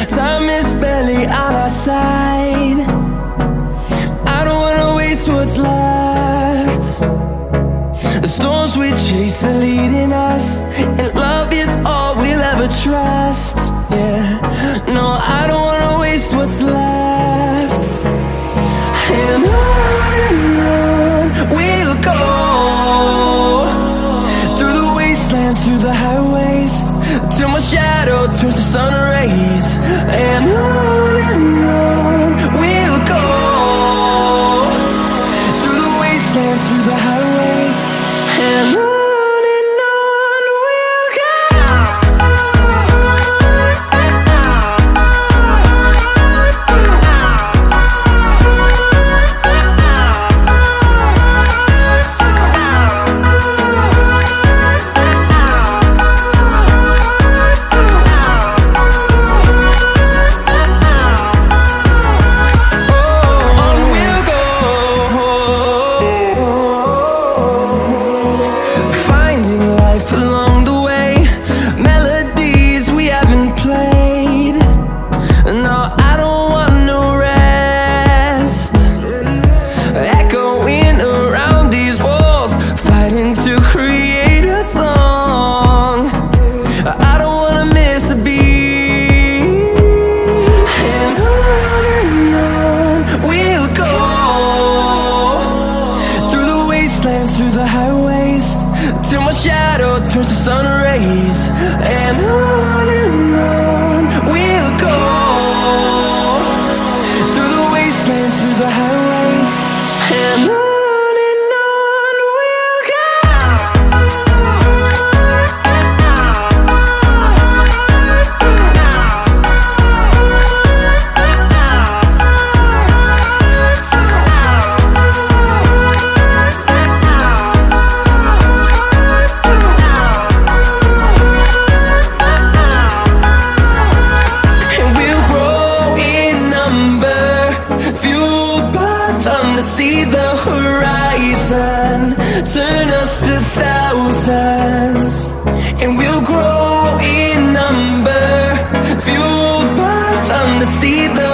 Time is barely on our side. I don't wanna waste what's left. The storms we chase are leading us, and love is all we'll ever trust. Yeah, no, I don't wanna waste what's left. And on we'll go, through the wastelands, through the highways, till my shadow turns to sun rays. And on we'll go, through the wastelands, through the highways, and on we'll go. Through the highways, till my shadow turns to sun rays. And on we'll go, through the wastelands, through the highways, and on we'll go. To see the horizon turn us to thousands, and we'll grow in number, fueled by them to see the